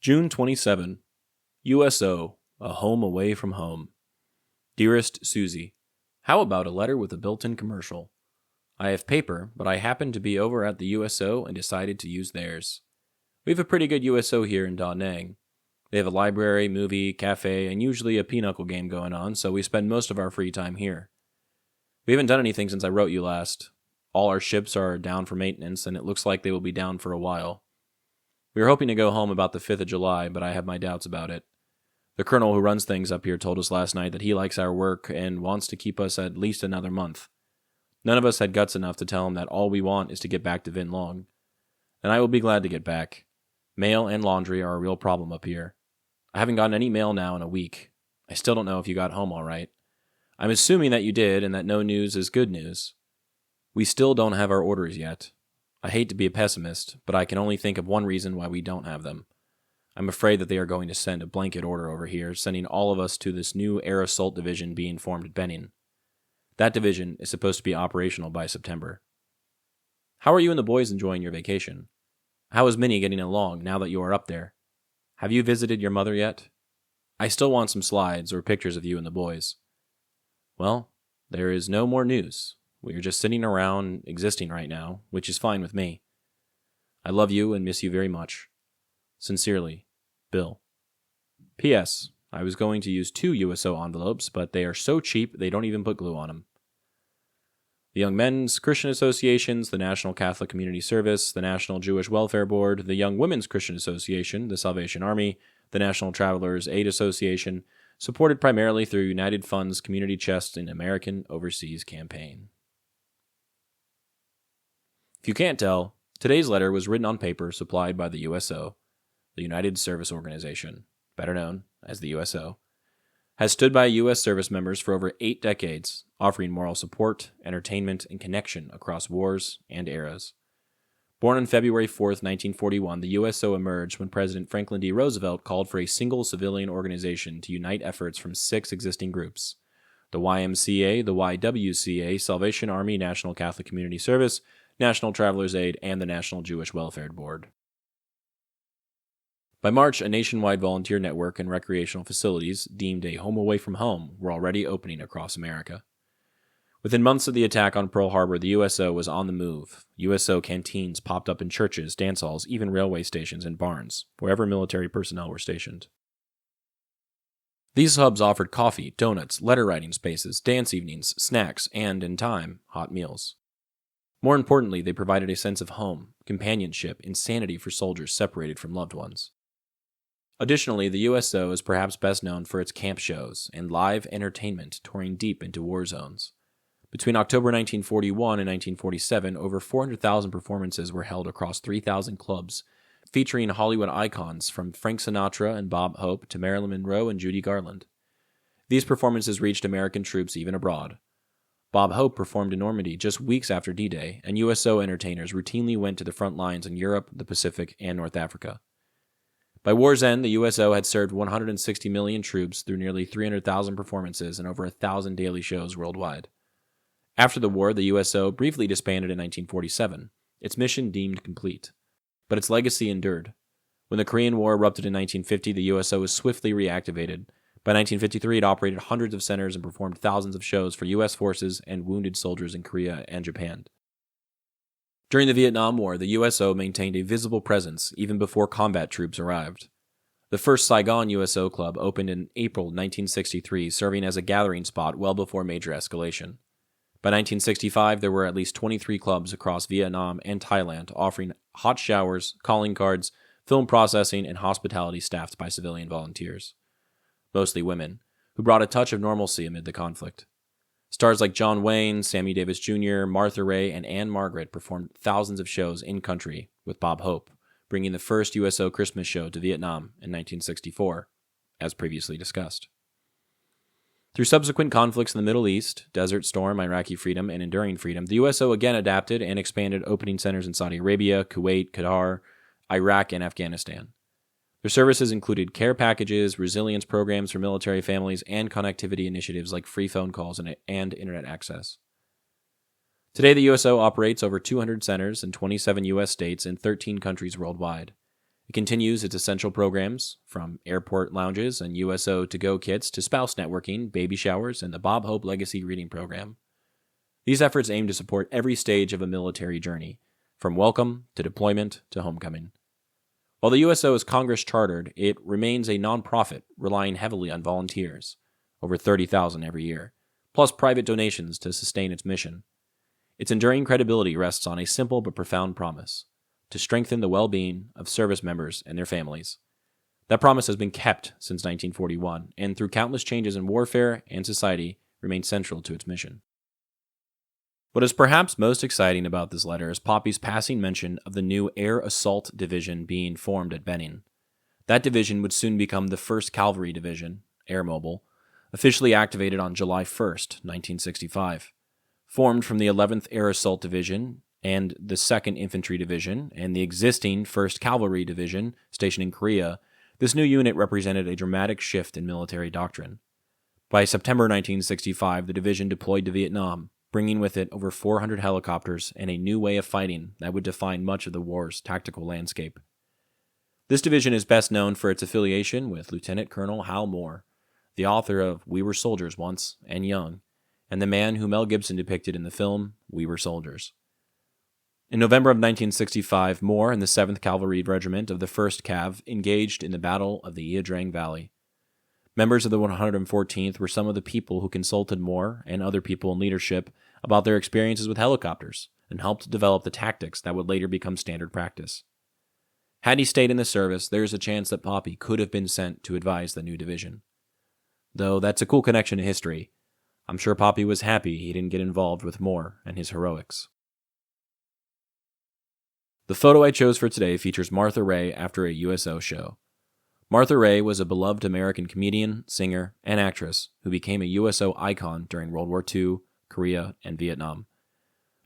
June 27. USO, a home away from home. Dearest Suzie, how about a letter with a built-in commercial? I have paper, but I happened to be over at the USO and decided to use theirs. We have a pretty good USO here in Da Nang. They have a library, movie, cafe, and usually a pinochle game going on, so we spend most of our free time here. We haven't done anything since I wrote you last. All our ships are down for maintenance, and it looks like they will be down for a while. We were hoping to go home about the 5th of July, but I have my doubts about it. The colonel who runs things up here told us last night that he likes our work and wants to keep us at least another month. None of us had guts enough to tell him that all we want is to get back to Vin Long. And I will be glad to get back. Mail and laundry are a real problem up here. I haven't gotten any mail now in a week. I still don't know if you got home all right. I'm assuming that you did and that no news is good news. We still don't have our orders yet. I hate to be a pessimist, but I can only think of one reason why we don't have them. I'm afraid that they are going to send a blanket order over here, sending all of us to this new air assault division being formed at Benin. That division is supposed to be operational by September. How are you and the boys enjoying your vacation? How is Minnie getting along now that you are up there? Have you visited your mother yet? I still want some slides or pictures of you and the boys. Well, there is no more news. We are just sitting around existing right now, which is fine with me. I love you and miss you very much. Sincerely, Bill. P.S. I was going to use 2 USO envelopes, but they are so cheap they don't even put glue on them. The Young Men's Christian Associations, the National Catholic Community Service, the National Jewish Welfare Board, the Young Women's Christian Association, the Salvation Army, the National Travelers Aid Association, supported primarily through United Fund's Community Chest and American Overseas Campaign. If you can't tell, today's letter was written on paper supplied by the USO, the United Service Organization, better known as the USO, has stood by U.S. service members for over 8 decades, offering moral support, entertainment, and connection across wars and eras. Born on February 4, 1941, the USO emerged when President Franklin D. Roosevelt called for a single civilian organization to unite efforts from 6 existing groups: the YMCA, the YWCA, Salvation Army, National Catholic Community Service, National Travelers Aid, and the National Jewish Welfare Board. By March, a nationwide volunteer network and recreational facilities deemed a home away from home were already opening across America. Within months of the attack on Pearl Harbor, the USO was on the move. USO canteens popped up in churches, dance halls, even railway stations and barns, wherever military personnel were stationed. These hubs offered coffee, donuts, letter-writing spaces, dance evenings, snacks, and, in time, hot meals. More importantly, they provided a sense of home, companionship, and sanity for soldiers separated from loved ones. Additionally, the USO is perhaps best known for its camp shows and live entertainment touring deep into war zones. Between October 1941 and 1947, over 400,000 performances were held across 3,000 clubs, featuring Hollywood icons from Frank Sinatra and Bob Hope to Marilyn Monroe and Judy Garland. These performances reached American troops even abroad. Bob Hope performed in Normandy just weeks after D-Day, and USO entertainers routinely went to the front lines in Europe, the Pacific, and North Africa. By war's end, the USO had served 160 million troops through nearly 300,000 performances and over 1,000 daily shows worldwide. After the war, the USO briefly disbanded in 1947, its mission deemed complete. But its legacy endured. When the Korean War erupted in 1950, the USO was swiftly reactivated. By 1953, it operated hundreds of centers and performed thousands of shows for U.S. forces and wounded soldiers in Korea and Japan. During the Vietnam War, the USO maintained a visible presence even before combat troops arrived. The first Saigon USO club opened in April 1963, serving as a gathering spot well before major escalation. By 1965, there were at least 23 clubs across Vietnam and Thailand offering hot showers, calling cards, film processing, and hospitality staffed by civilian volunteers. Mostly women, who brought a touch of normalcy amid the conflict. Stars like John Wayne, Sammy Davis Jr., Martha Raye, and Anne Margaret performed thousands of shows in-country with Bob Hope, bringing the first USO Christmas show to Vietnam in 1964, as previously discussed. Through subsequent conflicts in the Middle East, Desert Storm, Iraqi Freedom, and Enduring Freedom, the USO again adapted and expanded opening centers in Saudi Arabia, Kuwait, Qatar, Iraq, and Afghanistan. Their services included care packages, resilience programs for military families, and connectivity initiatives like free phone calls and internet access. Today, the USO operates over 200 centers in 27 U.S. states and 13 countries worldwide. It continues its essential programs, from airport lounges and USO to-go kits to spouse networking, baby showers, and the Bob Hope Legacy Reading Program. These efforts aim to support every stage of a military journey, from welcome to deployment to homecoming. While the USO is Congress-chartered, it remains a nonprofit relying heavily on volunteers, over 30,000 every year, plus private donations to sustain its mission. Its enduring credibility rests on a simple but profound promise: to strengthen the well-being of service members and their families. That promise has been kept since 1941, and through countless changes in warfare and society, remains central to its mission. What is perhaps most exciting about this letter is Popi's passing mention of the new Air Assault Division being formed at Benning. That division would soon become the 1st Cavalry Division, Airmobile, officially activated on July 1st, 1965. Formed from the 11th Air Assault Division and the 2nd Infantry Division and the existing 1st Cavalry Division stationed in Korea, this new unit represented a dramatic shift in military doctrine. By September 1965, the division deployed to Vietnam, bringing with it over 400 helicopters and a new way of fighting that would define much of the war's tactical landscape. This division is best known for its affiliation with Lieutenant Colonel Hal Moore, the author of We Were Soldiers Once and Young, and the man who Mel Gibson depicted in the film We Were Soldiers. In November of 1965, Moore and the 7th Cavalry Regiment of the 1st Cav engaged in the Battle of the Ia Drang Valley. Members of the 114th were some of the people who consulted Moore and other people in leadership about their experiences with helicopters and helped develop the tactics that would later become standard practice. Had he stayed in the service, there is a chance that Popi could have been sent to advise the new division. Though that's a cool connection to history, I'm sure Popi was happy he didn't get involved with Moore and his heroics. The photo I chose for today features Martha Raye after a USO show. Martha Raye was a beloved American comedian, singer, and actress who became a USO icon during World War II, Korea, and Vietnam.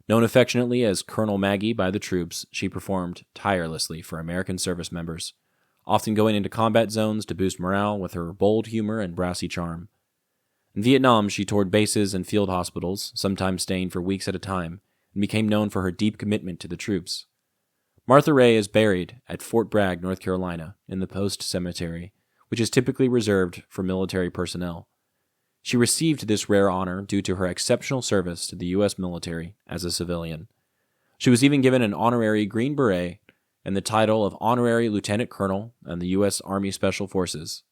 Known affectionately as Colonel Maggie by the troops, she performed tirelessly for American service members, often going into combat zones to boost morale with her bold humor and brassy charm. In Vietnam, she toured bases and field hospitals, sometimes staying for weeks at a time, and became known for her deep commitment to the troops. Martha Raye is buried at Fort Bragg, North Carolina, in the Post Cemetery, which is typically reserved for military personnel. She received this rare honor due to her exceptional service to the U.S. military as a civilian. She was even given an honorary Green Beret and the title of Honorary Lieutenant Colonel in the U.S. Army Special Forces.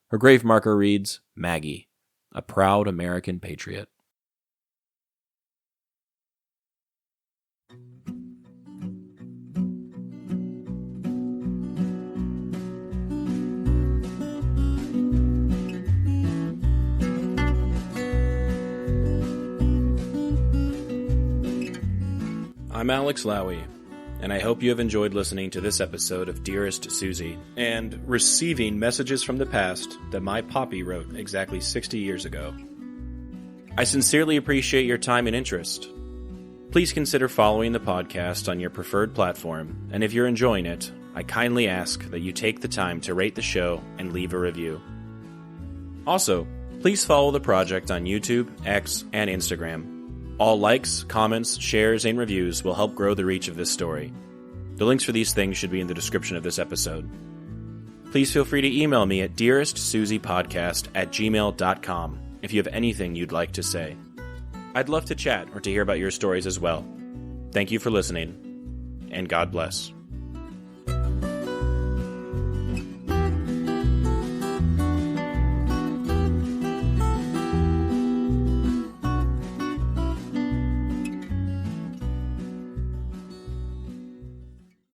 Her grave marker reads, Maggie, a proud American patriot. I'm Alex Lowy, and I hope you have enjoyed listening to this episode of Dearest Suzie, and receiving messages from the past that my Popi wrote exactly 60 years ago. I sincerely appreciate your time and interest. Please consider following the podcast on your preferred platform, and if you're enjoying it, I kindly ask that you take the time to rate the show and leave a review. Also, please follow the project on YouTube, X, and Instagram. All likes, comments, shares, and reviews will help grow the reach of this story. The links for these things should be in the description of this episode. Please feel free to email me at dearestsuziepodcast@gmail.com if you have anything you'd like to say. I'd love to chat or to hear about your stories as well. Thank you for listening, and God bless.